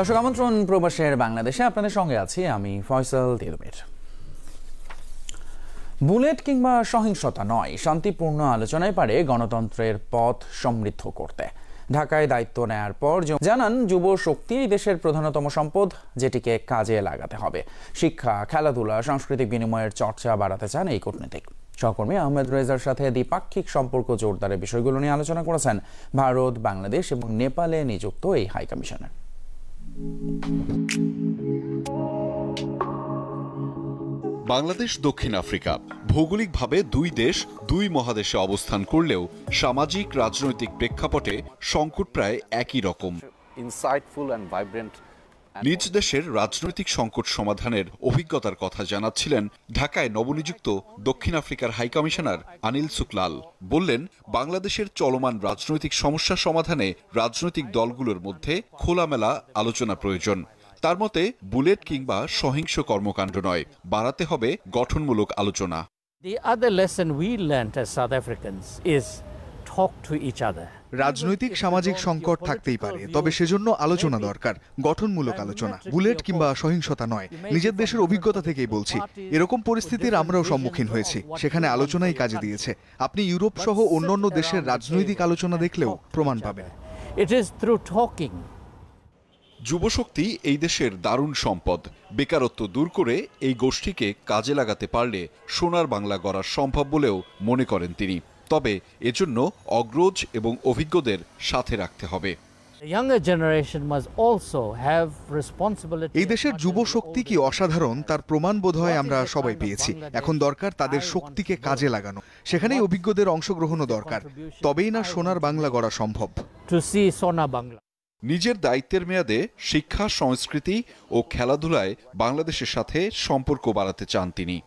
দর্শক আমন্ত্রণ প্রবাসের বাংলাদেশে, আপনাদের সঙ্গে আছি আমি ফয়সাল তিরুমির। বুলেট কিংবা সহিংসতা নয়, শান্তিপূর্ণ আলোচনায় পারে গণতন্ত্রের পথ সমৃদ্ধ করতে। ঢাকায় দায়িত্ব নেয়ার পর জানান, যুব শক্তি এই দেশের প্রধানতম সম্পদ, যেটিকে কাজে লাগাতে হবে। শিক্ষা, খেলাধুলা, সাংস্কৃতিক বিনিময়ের চর্চা বাড়াতে চান এই কূটনীতিক। সহকর্মী আহমেদ রেজার সাথে দ্বিপাক্ষিক সম্পর্ক জোরদারের বিষয়গুলো নিয়ে আলোচনা করেছেন ভারত, বাংলাদেশ এবং নেপালে নিযুক্ত এই হাইকমিশনার। বাংলাদেশ দক্ষিণ আফ্রিকা ভৌগোলিকভাবে দুই দেশ দুই মহাদেশে অবস্থান করলেও সামাজিক রাজনৈতিক প্রেক্ষাপটে সংকট প্রায় একই রকম। নিজ দেশের রাজনৈতিক সংকট সমাধানের অভিজ্ঞতার কথা জানাচ্ছিলেন ঢাকায় নবনিযুক্ত দক্ষিণ আফ্রিকার হাইকমিশনার আনিল সুকলাল। বললেন, বাংলাদেশের চলমান রাজনৈতিক সমস্যা সমাধানে রাজনৈতিক দলগুলোর মধ্যে খোলামেলা আলোচনা প্রয়োজন। তার মতে, বুলেট কিংবা সহিংস কর্মকাণ্ড নয়, বাড়াতে হবে গঠনমূলক আলোচনা। রাজনৈতিক সামাজিক সংকট থাকতেই পারে, তবে সেজন্য আলোচনা দরকার, গঠনমূলক আলোচনা। বুলেট কিংবা সহিংসতা নয়, নিজের দেশের অভিজ্ঞতা থেকেই বলছি। এরকম পরিস্থিতির আমরাও সম্মুখীন হয়েছি, সেখানে আলোচনাই কাজে দিয়েছে। আপনি ইউরোপ সহ অন্যান্য দেশের রাজনৈতিক আলোচনা দেখলেও প্রমাণ পাবেন। যুবশক্তি এই দেশের দারুণ সম্পদ। বেকারত্ব দূর করে এই গোষ্ঠীকে কাজে লাগাতে পারলে সোনার বাংলা গড়া সম্ভব বলেও মনে করেন তিনি। তবে এজন্য অগ্রজ এবং অভিজ্ঞদের সাথে রাখতে হবে। এই দেশের যুব শক্তি কি অসাধারণ, তার প্রমাণ বোধহয় আমরা সবাই পেয়েছি। এখন দরকার তাদের শক্তিকে কাজে লাগানো, সেখানেই অভিজ্ঞদের অংশগ্রহণও দরকার। তবেই না সোনার বাংলা গড়া সম্ভব। নিজের দায়িত্বের মেয়াদে শিক্ষা, সংস্কৃতি ও খেলাধুলায় বাংলাদেশের সাথে সম্পর্ক বাড়াতে চান তিনি।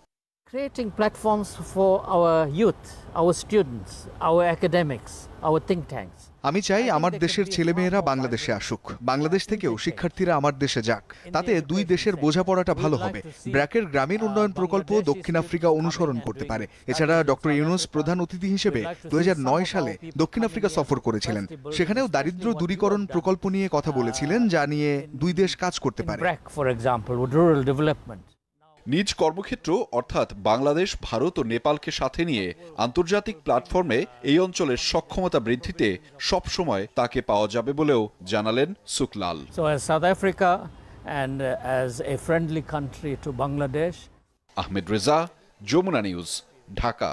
Creating platforms for our youth, our students, our academics, our think tanks. আমি চাই আমার দেশের ছেলেমেয়েরা বাংলাদেশে আসুক, বাংলাদেশ থেকেও শিক্ষার্থীরা আমার দেশে যাক। তাতে দুই দেশের বোঝাপড়াটা ভালো হবে। ব্র্যাকের গ্রামীণ উন্নয়ন প্রকল্প দক্ষিণ আফ্রিকা অনুসরণ করতে পারে। এছাড়া ডক্টর ইউনুস প্রধান অতিথি হিসেবে 2009 সালে দক্ষিণ আফ্রিকা সফর করেছিলেন। সেখানেও দারিদ্র্য দূরীকরণ প্রকল্প নিয়ে কথা বলেছিলেন, যা নিয়ে দুই দেশ কাজ করতে পারে। নিজ কর্মক্ষেত্র অর্থাৎ বাংলাদেশ, ভারত ও নেপালকে সাথে নিয়ে আন্তর্জাতিক প্ল্যাটফর্মে এই অঞ্চলের সক্ষমতা বৃদ্ধিতে সবসময় তাকে পাওয়া যাবে বলেও জানালেন সুকলাল। আহমেদ রেজা, যমুনা নিউজ, ঢাকা।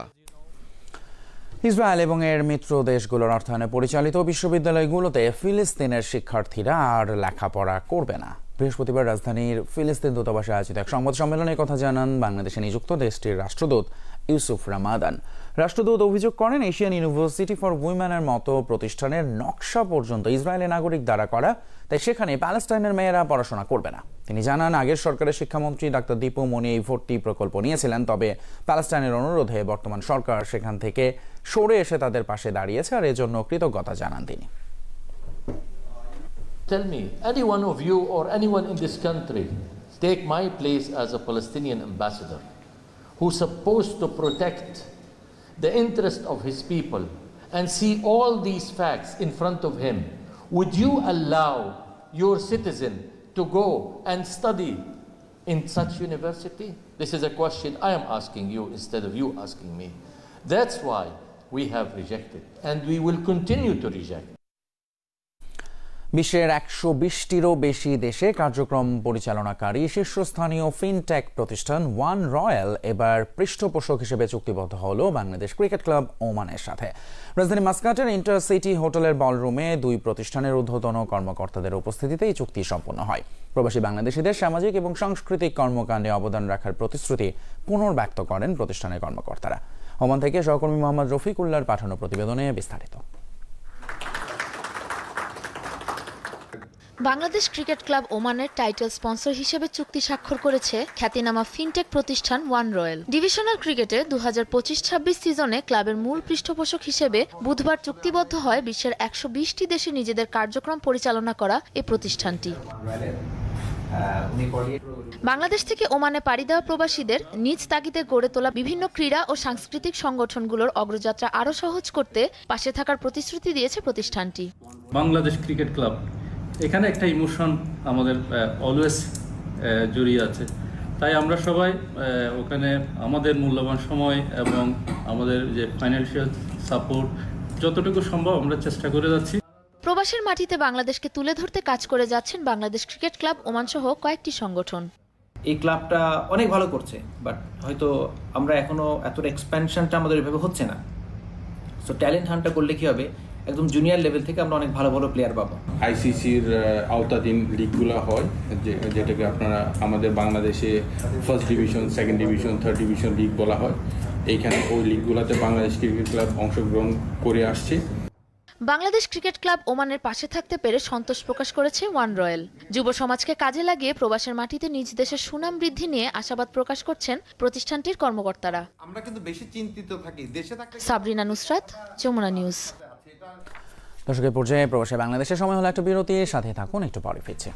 ইসরায়েল এবং এর মিত্র দেশগুলোর অর্থায়নে পরিচালিত বিশ্ববিদ্যালয়গুলোতে ফিলিস্তিনের শিক্ষার্থীরা আর লেখাপড়া করবে না। বৃহস্পতিবার রাজধানীর ফিলিস্তিন দূতাবাসে আয়োজিত এক সংবাদ সম্মেলনে কথা জানান বাংলাদেশে নিযুক্ত দেশটির রাষ্ট্রদূত ইউসুফ রামাদান। রাষ্ট্রদূত অভিযোগ করেন, এশিয়ান ইউনিভার্সিটি ফর উইমেনের মতো প্রতিষ্ঠানের নকশা পর্যন্ত ইসরায়েলের নাগরিক দ্বারা করা, তাই সেখানে প্যালেস্টাইনের মেয়েরা পড়াশোনা করবে না। তিনি জানান, আগের সরকারের শিক্ষামন্ত্রী ডাক্তার দীপু মনি এই ভর্তি প্রকল্প নিয়েছিলেন, তবে প্যালেস্টাইনের অনুরোধে বর্তমান সরকার সেখান থেকে সরে এসে তাদের পাশে দাঁড়িয়েছে, আর এজন্য কৃতজ্ঞতা জানান তিনি। Tell me, any one of you or anyone in this country take my place as a Palestinian ambassador who's supposed to protect the interest of his people and see all these facts in front of him. Would you allow your citizen to go and study in such university? This is a question I am asking you instead of you asking me. That's why we have rejected and we will continue to reject. বিশ্বের 120টিরও বেশি দেশে কার্যক্রম পরিচালনাকারী শীর্ষস্থানীয় fintech প্রতিষ্ঠান one royal এবার পৃষ্ঠপোষক হিসেবে চুক্তিবদ্ধ হল বাংলাদেশ ক্রিকেট ক্লাব ওমানের সাথে। রাজধানী মাস্কাটের ইন্টারসিটি হোটেলের বলরুমে দুই প্রতিষ্ঠানের ঊর্ধ্বতন কর্মকর্তাদের উপস্থিতিতে এই চুক্তি সম্পন্ন হয়। প্রবাসী বাংলাদেশিদের সামাজিক এবং সাংস্কৃতিক কর্মকাণ্ডে অবদান রাখার প্রতিশ্রুতি পুনর্ব্যক্ত করেন প্রতিষ্ঠানের কর্মকর্তারা। ওমান থেকে সহকর্মী মোহাম্মদ রফিকুল্লাহর পাঠানো প্রতিবেদনে বিস্তারিত। বাংলাদেশ ক্রিকেট ক্লাব ওমানের টাইটেল স্পন্সর হিসেবে চুক্তি স্বাক্ষর করেছে খ্যাতিনামা ফিনটেক প্রতিষ্ঠান ওয়ান রয়্যাল। ডিভিশনাল ক্রিকেটে 2025-26 সিজনে ক্লাবের মূল পৃষ্ঠপোষক হিসেবে বুধবার চুক্তিবদ্ধ হয় বিশ্বের 120টি দেশে নিজেদের কার্যক্রম পরিচালনা করা এই প্রতিষ্ঠানটি। বাংলাদেশ থেকে ওমানে পাড়ি দেওয়া প্রবাসীদের নিজ তাগিদে গড়ে তোলা বিভিন্ন ক্রীড়া ও সাংস্কৃতিক সংগঠনগুলোর অগ্রযাত্রা আরও সহজ করতে পাশে থাকার প্রতিশ্রুতি দিয়েছে প্রতিষ্ঠানটি। বাংলাদেশ ক্রিকেট ক্লাব এখানে একটা ইমোশন আমাদের অলওয়েজ জড়িয়ে আছে, তাই আমরা সবাই ওখানে আমাদের মূল্যবান সময় এবং আমাদের যে ফাইন্যান্সিয়াল সাপোর্ট যতটুকু সম্ভব আমরা চেষ্টা করে যাচ্ছি। প্রবাসের মাটিতে বাংলাদেশকে তুলে ধরতে কাজ করে যাচ্ছেন বাংলাদেশ ক্রিকেট ক্লাব ওমান সহ কয়েকটি সংগঠন। এই ক্লাবটা অনেক ভালো করছে, বাট হয়তো আমরা এখনো এতটা এক্সপ্যানশনটা আমাদের এভাবে হচ্ছে না। সো ট্যালেন্ট হান্টটা করলে কি হবে, একদম জুনিয়র লেভেল থেকে আমরা অনেক ভালো ভালো প্লেয়ার পাবো। আইসিসির আওতাধীন লিগগুলো হয়, যেটাকে আপনারা আমাদের বাংলাদেশে first division, second division, third division league বলা হয়। এইখানে ওই লিগগুলোতে বাংলাদেশ ক্রিকেট ক্লাব অংশগ্রহণ করে আসছে। বাংলাদেশ ক্রিকেট ক্লাব ওমানের পাশে থাকতে পেরে সন্তোষ প্রকাশ করেছে ওয়ান রয়্যাল। যুব সমাজকে কাজে লাগিয়ে প্রবাসের মাটিতে নিজ দেশের সুনাম বৃদ্ধি নিয়ে আশাবাদ প্রকাশ করছেন প্রতিষ্ঠানটির কর্মকর্তারা। আমরা কিন্তু বেশি চিন্তিত থাকি দেশে থাকলে। সাবরিনা নুসরাত, যমুনা নিউজ। দর্শকের পর্যায়ে প্রবাসে বাংলাদেশের সময় হলো একটা বিরতি, সাথে থাকুন, একটু পরে ফিরছে।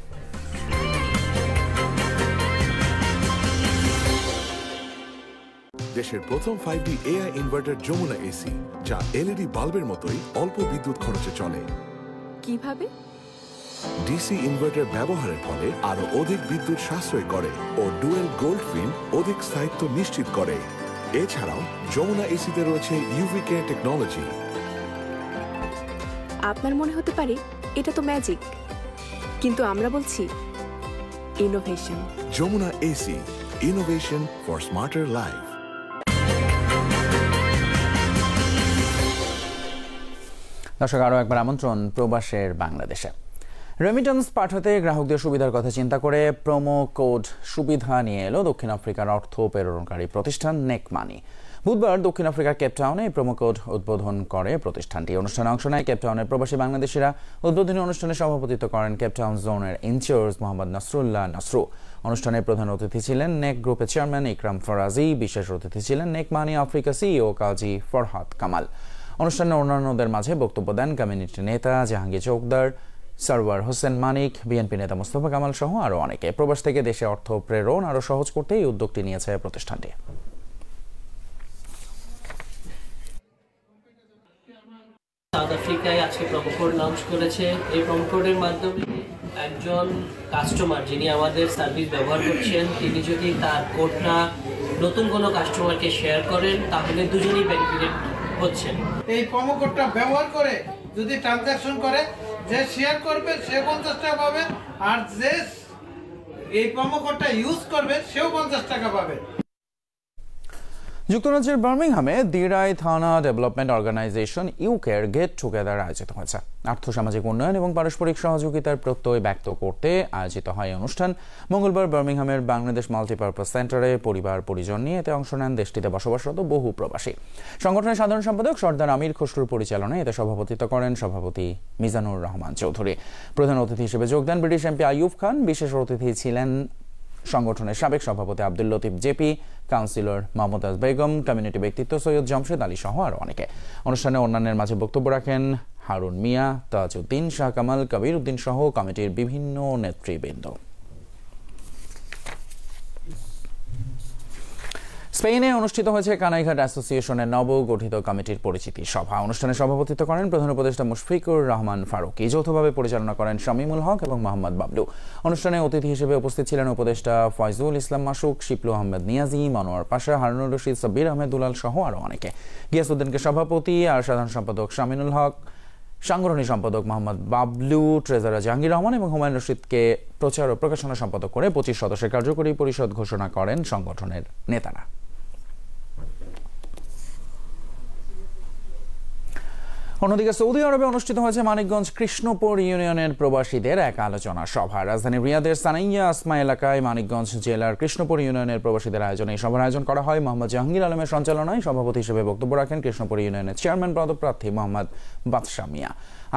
দেশের প্রথম 5D AI inverter Jamuna AC, যা এলইডি বাল্বের মতোই অল্প বিদ্যুৎ খরচে চলে। কিভাবে? ডিসি ইনভার্টার ব্যবহারের ফলে আরো অধিক বিদ্যুৎ সাশ্রয় করে ও ডুয়েল গোল্ড ফিন অধিক স্থায়িত্ব নিশ্চিত করে। এছাড়াও যমুনা এসিতে রয়েছে ইউভি কেয়ার টেকনোলজি। আপনার মনে হতে পারে এটা তো ম্যাজিক, কিন্তু আমরা বলছি innovation. Jamuna AC, innovation for smarter life. দর্শক, আরও একবার আমন্ত্রণ প্রবাসের বাংলাদেশে। রেমিটেন্স পাঠাতে গ্রাহকদের সুবিধার কথা চিন্তা করে প্রোমো কোড সুবিধা নিয়ে এলো দক্ষিণ আফ্রিকার অর্থ প্রেরণকারী প্রতিষ্ঠান নেক মানি। বুধবার দক্ষিণ আফ্রিকার কেপটাউনে এই প্রোমো কোড উদ্বোধন করে প্রতিষ্ঠানটি। অনুষ্ঠানে অংশ নেয় কেপটাউনের প্রবাসী বাংলাদেশিরা। উদ্বোধনী অনুষ্ঠানে সভাপতিত্ব করেন কেপটাউন জোনের ইনচার্জ মোহাম্মদ নাসরুল্লাহ নাসরু। অনুষ্ঠানে প্রধান অতিথি ছিলেন নেক গ্রুপের চেয়ারম্যান ইকরাম ফরাজি। বিশেষ অতিথি ছিলেন নেক মানি আফ্রিকা সিইও কাজী ফরহাদ কামাল। অনুষ্ঠানে অন্যান্যদের মাঝে বক্তব্য দেন কমিউনিটি নেতা জাহাঙ্গীর চৌকদার, সরওয়ার হোসেন মানিক, বিএনপি নেতা মোস্তফা কামাল সহ আরও অনেকে। প্রবাস থেকে দেশে অর্থ প্রেরণ আরও সহজ করতে এই উদ্যোগটি নিয়েছে প্রতিষ্ঠানটি। সাউথ আফ্রিকায় আজকে প্রোমো কোড লঞ্চ করেছে। এই প্রোমো কোডের মাধ্যমে একজন কাস্টমার যিনি আমাদের সার্ভিস ব্যবহার করছেন, তিনি যদি তার কোডটা নতুন কোনো কাস্টমারকে শেয়ার করেন, তাহলে দুজনেই বেনিফিটেড হচ্ছেন। এই প্রোমো কোডটা ব্যবহার করে যদি ট্রানজাকশন করে, যে শেয়ার করবে সে 50 টাকা পাবে, আর যে এই প্রোমো কোডটা ইউজ করবে সেও 50 টাকা পাবে। যুক্তরাজ্যের বার্মিংহামে দিরাই থানা ডেভেলপমেন্ট অর্গানাইজেশন ইউকের গেট টুগেদার আয়োজিত হয়েছে। আর্থসামাজিক উন্নয়ন এবং পারস্পরিক সহযোগিতার প্রত্যয় ব্যক্ত করতে আয়োজিত হয় এই অনুষ্ঠান। মঙ্গলবার বার্মিংহামের বাংলাদেশ মাল্টিপারপাস সেন্টারে পরিবার পরিজন নিয়ে এতে অংশ নেন দেশটিতে বসবাসরত বহু প্রবাসী। সংগঠনের সাধারণ সম্পাদক সর্দার আমির খসরুর পরিচালনায় এতে সভাপতিত্ব করেন সভাপতি মিজানুর রহমান চৌধুরী। প্রধান অতিথি হিসেবে যোগ দেন ব্রিটিশ এমপি আইয়ুব খান। বিশেষ অতিথি ছিলেন সংগঠনের সাবেক সভাপতি Abdul Latif JP, councillor Momtaz Begum, community ব্যক্তিত্ব সৈয়দ জামশেদ আলী সহ আরও অনেকে। অনুষ্ঠানে অন্যান্যের মাঝে বক্তব্য রাখেন হারুন মিয়া, তাজউদ্দিন, শাহ কামাল, কবির উদ্দিন সহ কমিটির বিভিন্ন নেতৃবৃন্দ। স্পেনে অনুষ্ঠিত হয়েছে কানাইঘাট অ্যাসোসিয়েশনের নবগঠিত কমিটির পরিচিতি সভা। অনুষ্ঠানে সভাপতিত্ব করেন প্রধান উপদেষ্টা মুশফিকুর রহমান ফারুকী। যৌথভাবে পরিচালনা করেন শামীমুল হক এবং মোহাম্মদ বাবলু। অনুষ্ঠানে অতিথি হিসেবে উপস্থিত ছিলেন উপদেষ্টা ফয়জুল ইসলাম মাসুক, শিপলু আহমেদ নিয়াজি, মনোয়ার পাশা, হারুনুর রশিদ, সাব্বির আহমেদ দুলাল সহ আরও অনেকে। গিয়াসউদ্দিনকে সভাপতি আর সাধারণ সম্পাদক শামিনুল হক, সাংগঠনিক সম্পাদক মোহাম্মদ বাবলু, ট্রেজারার জাহাঙ্গীর রহমান এবং হুমায়ুন রশিদকে প্রচার ও প্রকাশনা সম্পাদক করে 25 সদস্যের কার্যকরী পরিষদ ঘোষণা করেন সংগঠনের নেতারা। অন্যদিকে সৌদি আরবে অনুষ্ঠিত হয়েছে মানিকগঞ্জ কৃষ্ণপুর ইউনিয়নের প্রবাসীদের এক আলোচনা সভা। রাজধানী রিয়াদের সানাইয়া আসমা এলাকায় মানিকগঞ্জ জেলার কৃষ্ণপুর ইউনিয়নের প্রবাসীদের আয়োজনে এই সভার আয়োজন করা হয়। মোহাম্মদ জাহাঙ্গীর আলমের সঞ্চালনায় সভাপতি হিসেবে বক্তব্য রাখেন কৃষ্ণপুর ইউনিয়নের চেয়ারম্যান পদপ্রার্থী মোহাম্মদ বাদশা মিয়া।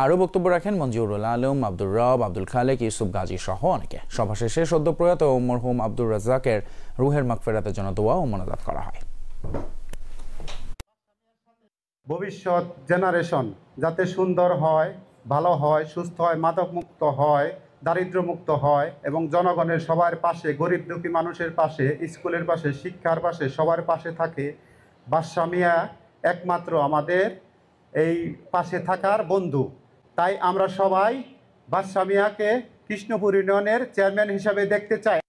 আরও বক্তব্য রাখেন মঞ্জুরুল আলম, আব্দুর রব, আব্দুল খালেক, ইউসুফ গাজী সহ অনেকে। সভা শেষে সদ্য প্রয়াত মরহুম আব্দুর রাজ্জাকের রুহের মাগফিরাতের জন্য দোয়া ও মোনাজাত করা হয়। ভবিষ্যৎ জেনারেশন যাতে সুন্দর হয়, ভালো হয়, সুস্থ হয়, মাদকমুক্ত হয়, দারিদ্র্যমুক্ত হয় এবং জনগণের সবার পাশে, গরিব দুঃখী মানুষের পাশে, স্কুলের পাশে, শিক্ষার পাশে, সবার পাশে থাকে। বাদশা মিয়া একমাত্র আমাদের এই পাশে থাকার বন্ধু। তাই আমরা সবাই বাদশা মিয়াকে কৃষ্ণপুর ইউনিয়নের চেয়ারম্যান হিসাবে দেখতে চাই।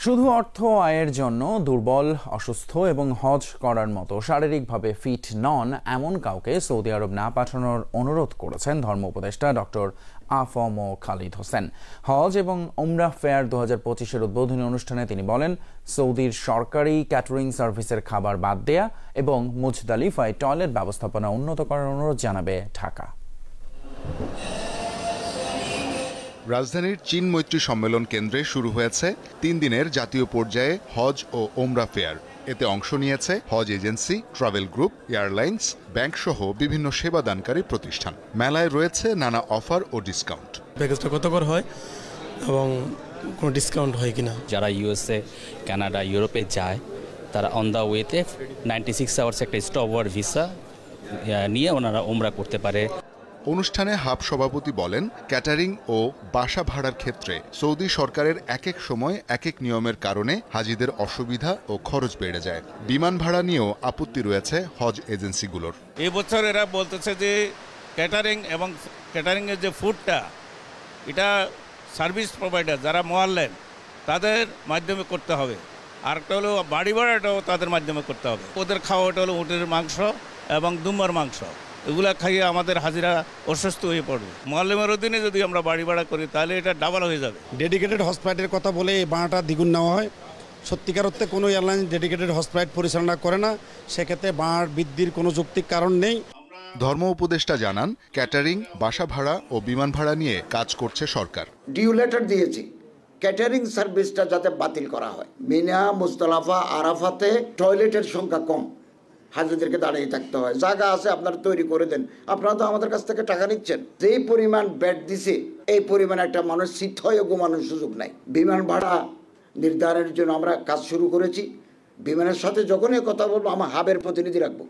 শুধু অর্থ আয়ের জন্য দুর্বল, অসুস্থ এবং হজ করার মতো শারীরিকভাবে ফিট নন এমন কাউকে সৌদি আরব না পাঠানোর অনুরোধ করেছেন ধর্ম উপদেষ্টা ডক্টর আফম খালিদ হোসেন। হজ এবং উমরাহ ফেয়ার 2025-এর উদ্বোধনী অনুষ্ঠানে তিনি বলেন, সৌদির সরকারি ক্যাটারিং সার্ভিসের খাবার বাদ দেয়া এবং মুজদালিফায় টয়লেট ব্যবস্থাপনা উন্নত করার অনুরোধ জানাবে ঢাকা। রাজধানীর চীন মৈত্রী সম্মেলন কেন্দ্রে শুরু হয়েছে 3 দিনের জাতীয় পর্যায়ে হজ ও ওমরা ফেয়ার। এতে অংশ নিয়েছে হজ agency, travel group, airlines, bank সহ বিভিন্ন সেবাদানকারী প্রতিষ্ঠান। মেলায় রয়েছে নানা অফার ও ডিসকাউন্ট। প্যাকেজটা কত করে হয় এবং কোনো ডিসকাউন্ট হয় কিনা? যারা ইউএসএ, কানাডা, ইউরোপে যায় তারা অন দ্য ওয়েতে 96 আওয়ার্স একটা স্টপ ওভার ভিসা নিয়ে ওনারা ওমরা করতে পারে। অনুষ্ঠানে হাব সভাপতি বলেন, ক্যাটারিং ও বাসা ভাড়ার ক্ষেত্রে সৌদি সরকারের এক এক সময় এক এক নিয়মের কারণে হাজিদের অসুবিধা ও খরচ বেড়ে যায়। বিমান ভাড়া নিয়েও আপত্তি রয়েছে হজ এজেন্সিগুলোর। এই বছর এরা বলতেছে যে ক্যাটারিং এবং ক্যাটারিংয়ের যে ফুডটা, এটা সার্ভিস প্রোভাইডার যারা মোয়াল্লেম তাদের মাধ্যমে করতে হবে। আরেকটা হলো বাড়ি ভাড়াটাও তাদের মাধ্যমে করতে হবে। ওদের খাওয়াটা হলো উটের মাংস এবং দুম্বার মাংস, এগুলা খাইয়ে আমাদের হাজিরা অসুস্থ হয়ে পড়বে। মোয়াল্লেমের অধীনে যদি আমরা বাড়ি ভাড়া করি তাহলে এটা ডাবল হয়ে যাবে। ডেডিকেটেড হসপিটালের কথা বলে এই ভাড়াটা দ্বিগুণ নেওয়া হয়। সত্যিকার অর্থে কোনো এয়ারলাইন ডেডিকেটেড হসপিটাল পরিচালনা করে না, সেক্ষেত্রে ভাড়া বৃদ্ধির কোনো যৌক্তিক কারণ নেই। ধর্ম উপদেষ্টা জানান, ক্যাটারিং, বাসা ভাড়া ও বিমান ভাড়া নিয়ে কাজ করছে সরকার। ডিউ লেটার দিয়েছি ক্যাটারিং সার্ভিসটা যাতে বাতিল করা হয়। মিনা, মুজদালিফা, আরাফাতে টয়লেটের সংখ্যা কম, হাজিদেরকে দাঁড়িয়ে থাকতে হয়। জায়গা আছে, আপনারা তৈরি করে দেন। আপনারা তো আমাদের কাছ থেকে টাকা নিচ্ছেন। যেই পরিমাণ বেড দিছে এই পরিমাণ একটা মানুষ সিট হয়ে ঘুমানোর সুযোগ নাই। বিমান ভাড়া নির্ধারণের জন্য আমরা কাজ শুরু করেছি। বিমানের সাথে যখনই কথা বলবো আমার হাবের প্রতিনিধি রাখবো।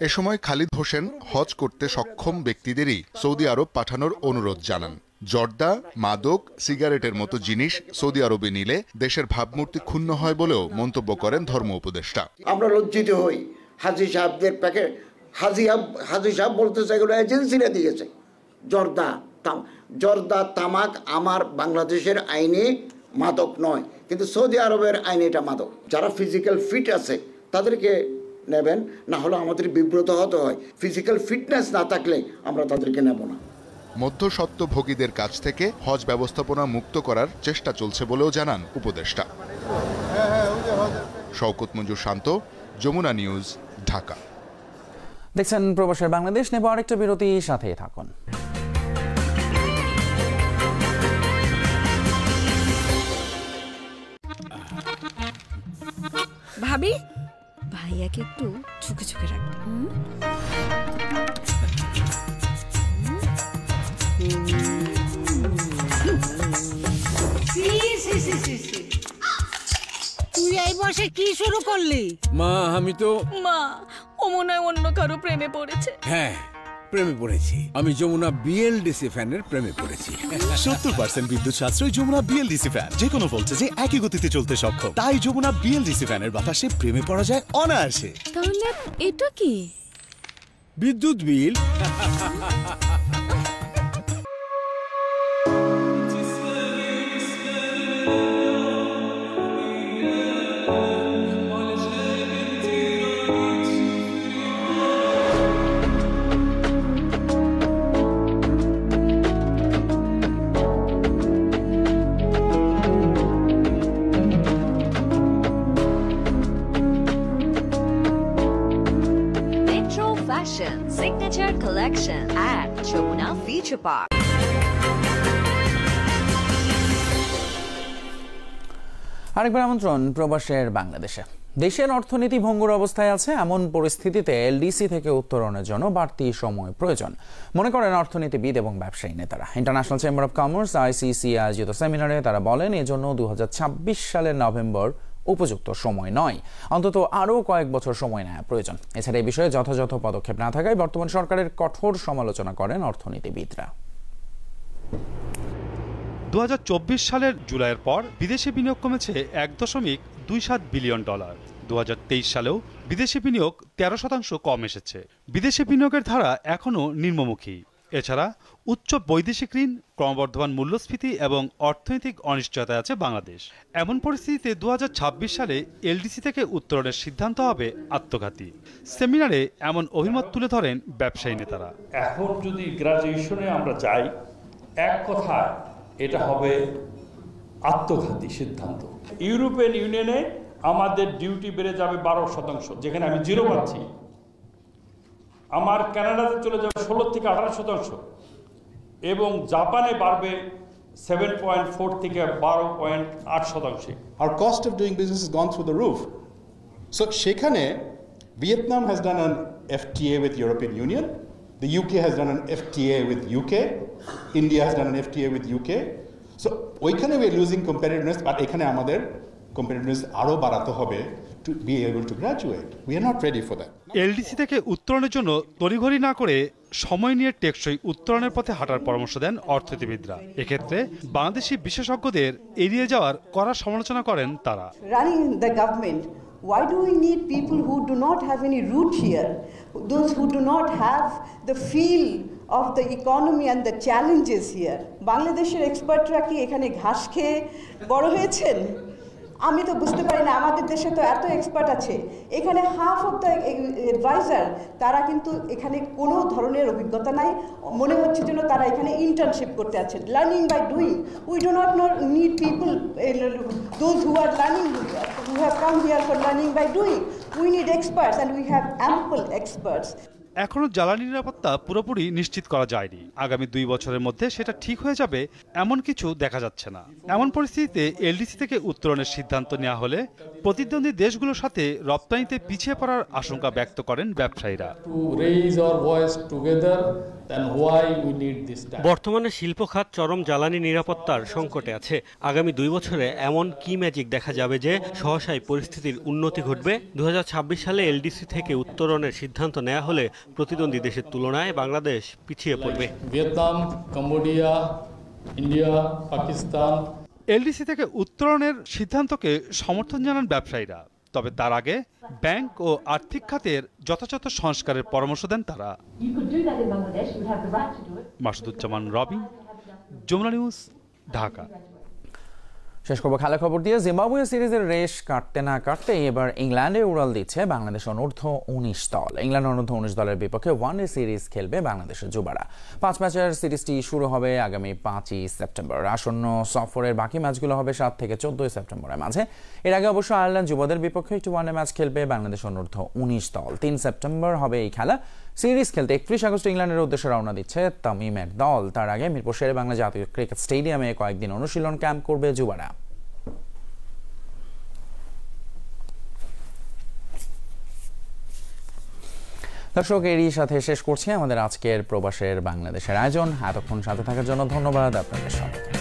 এ সময় খালিদ হোসেন হজ করতে সক্ষম ব্যক্তিদেরই সৌদি আরব পাঠানোর অনুরোধ জানান। জর্দা, মাদক, সিগারেটের মতো জিনিস সৌদি আরবে নিলে দেশের ভাবমূর্তি ক্ষুণ্ণ হয় বলেও মন্তব্য করেন ধর্ম উপদেষ্টা। আমরা লজ্জিত হই, হাজি সাহেবদের প্যাকেট হাজি সাহেব বলতেছে এগুলো এজেন্সিরা দিয়েছে। জর্দা, তামাক আমার বাংলাদেশের আইনে মাদক নয়, কিন্তু সৌদি আরবের আইনে এটা মাদক। যারা ফিজিক্যাল ফিট আছে তাদেরকে নেবেন, না হলে আমাদের বিব্রত হতে হয়। ফিজিক্যাল ফিটনেস না থাকলে আমরা তাদেরকে নেব না। মধ্যস্বত্বভোগীদের কাছ থেকে হজ ব্যবস্থাপনা মুক্ত করার চেষ্টা চলছে বলেও জানান উপদেষ্টা। শওকত মঞ্জুর শান্ত, যমুনা নিউজ, ঢাকা। দেখছেন প্রবাসের বাংলাদেশ। নেব আরেকটা বিরতি, সাথেই থাকুন। ভাবি, ভাইয়াকে একটু ঝুঁকে ঝুঁকে রাখবেন। তুই এই বসে কি শুরু করলি? মা, আমি তো মা, ও মনে হয় অন্য কারো প্রেমে পড়েছে। হ্যাঁ, প্রেমে পড়েছি। আমি যমুনা বিএলডিসি ফ্যানের প্রেমে পড়েছি। 70% বিদ্যুৎ সাশ্রয়ী যমুনা বিএলডিসি ফ্যান, যে কোনো ভোল্টেজে একই গতিতে চলতে সক্ষম। তাই যমুনা বিএলডিসি ফ্যানের বাতাসে প্রেমে পড়া যায় অনায়াসে। তাহলে এটা কি? বিদ্যুৎ বিল। Signature collection at Yamuna Feature Park. আরেকবার আমন্ত্রণ প্রবাসের বাংলাদেশে। দেশের অর্থনীতি ভঙ্গুর অবস্থায় আছে, এমন পরিস্থিতিতে এলডিসি থেকে উত্তরণের জন্য বাড়তি সময় প্রয়োজন মনে করেন অর্থনীতিবিদ এবং ব্যবসায়ী নেতারা। International chamber of commerce ICC আয়োজিত সেমিনারে তারা বলেন, এজন্য 2026 সালের নভেম্বর উপযুক্ত সময় নয়, অন্তত আরও কয়েক বছর সময় নেওয়া প্রয়োজন। এছাড়া এই বিষয়ে যথাযথ পদক্ষেপ না থাকায় বর্তমান সরকারের কঠোর সমালোচনা করেন অর্থনীতিবিদরা। 2024 সালের জুলাইয়ের পর বিদেশি বিনিয়োগ কমেছে $1.27 বিলিয়ন। 2023 সালেও বিদেশি বিনিয়োগ 13% কম এসেছে। বিদেশি বিনিয়োগের ধারা এখনও নিম্নমুখী। এছাড়া উচ্চ বৈদেশিক ঋণ, ক্রমবর্ধমান মূল্যস্ফীতি এবং অর্থনৈতিক অনিশ্চয়তা আছে বাংলাদেশ। এমন পরিস্থিতিতে 2026 সালে এলডিসি থেকে উত্তরণের সিদ্ধান্ত হবে আত্মঘাতী। সেমিনারে এমন অভিমত তুলে ধরেন ব্যবসায়ী নেতারা। এখন যদি গ্রাজুয়েশনে আমরা যাই, এক কথায় এটা হবে আত্মঘাতী সিদ্ধান্ত। ইউরোপিয়ান ইউনিয়নে আমাদের ডিউটি বেড়ে যাবে 12%, যেখানে আমি 0 পাচ্ছি। আমার কানাডাতে চলে যাবে 16 থেকে 18%, এবং জাপানে বাড়বে 7.4 থেকে 12.8%। Our cost of doing business has gone through the roof. So সেখানে Vietnam has done an FTA with European Union, the UK has done an FTA with UK, India has done an FTA with UK. So ওইখানে we are losing competitiveness, but এখানে আমাদের competitiveness আরো বাড়াতে হবে to be able to graduate. We are not ready for that. LDC থেকে উত্তরণের জন্য তড়িঘড়ি না করে সময় নিয়ে টেকসই উত্তরণের পথে হাঁটার পরামর্শ দেন অর্থনীতিবিদরা। এক্ষেত্রে বাংলাদেশি বিশেষজ্ঞদের এড়িয়ে যাওয়ার কড়া সমালোচনা করেন তারা। Running the government, why do we need people who do not have any root here? Those who do not have the feel of the economy and the challenges here. বাংলাদেশের এক্সপার্টরা কি এখানে ঘাস খেয়ে বড় হয়েছেন? আমি তো বুঝতে পারি না। আমাদের দেশে তো এত এক্সপার্ট আছে, এখানে হাফ অফ দ্য অ্যাডভাইজার তারা কিন্তু এখানে কোনো ধরনের অভিজ্ঞতা নাই। মনে হচ্ছে যেন তারা এখানে ইন্টার্নশিপ করতে আছে। Learning by doing, we do not need people those who are learning, who have come here for learning by doing. We need experts and we have ample experts. এখনো জ্বালানি নিরাপত্তা পুরোপুরি নিশ্চিত করা যায়নি। আগামী 2 বছরের মধ্যে সেটা ঠিক হয়ে যাবে এমন কিছু দেখা যাচ্ছে না। এমন পরিস্থিতিতে এলডিসি থেকে উত্তরণের সিদ্ধান্ত নেওয়া হলে প্রতিদ্বন্দ্বী দেশগুলোর সাথে রপ্তানিতে পিছিয়ে পড়ার আশঙ্কা ব্যক্ত করেন ব্যবসায়ীরা। বর্তমানে শিল্প খাত চরম জ্বালানি নিরাপত্তার সংকটে আছে। আগামী 2 বছরে এমন কি ম্যাজিক দেখা যাবে যে সহসাই পরিস্থিতির উন্নতি ঘটবে। 2026 সালে এলডিসি থেকে উত্তরণের সিদ্ধান্ত নেওয়া হলে প্রতিদ্বন্দ্বী দেশের তুলনায় বাংলাদেশ পিছিয়ে পড়বে। Vietnam, Cambodia, India, Pakistan. LDC থেকে উত্তরণের সিদ্ধান্তকে সমর্থন জানান ব্যবসায়ীরা, তবে তার আগে ব্যাংক ও আর্থিক খাতের যথাযথ সংস্কারের পরামর্শ দেন তারা। মাসুদুজ্জামান রবি, যমুনা নিউজ, ঢাকা। শেষ করবো খেলা খবর দিয়ে। জিম্বাবুয়ে সিরিজের রেশ কাটতে না কাটতে এবার ইংল্যান্ডে উড়াল দিচ্ছে বাংলাদেশ অনূর্ধ্ব 19 দল। ইংল্যান্ড অনূর্ধ্ব 19 দলের বিপক্ষে ওয়ানডে সিরিজ খেলবে বাংলাদেশের যুবারা। 5 ম্যাচের সিরিজটি শুরু হবে আগামী 5ই সেপ্টেম্বর। আসন্ন সফরের বাকি ম্যাচগুলো হবে 7 থেকে 14 সেপ্টেম্বরের মাঝে। এর আগে অবশ্য আয়ারল্যান্ড যুবদের বিপক্ষে একটি ওয়ানডে ম্যাচ খেলবে বাংলাদেশ অনূর্ধ্ব 19 দল। 3 সেপ্টেম্বর হবে এই খেলা। সিরিজ খেলতে 31 আগস্ট ইংল্যান্ডের উদ্দেশ্যে রওনা দিচ্ছে তামিমের দল। তার আগে মিরপুর শেরে বাংলা জাতীয় ক্রিকেট স্টেডিয়ামে কয়েকদিন অনুশীলন ক্যাম্প করবে যুবারা। দর্শক, এরই সাথে শেষ করছি আমাদের আজকের প্রবাসের বাংলাদেশের আয়োজন। এতক্ষণ সাথে থাকার জন্য ধন্যবাদ আপনাদের সবাইকে।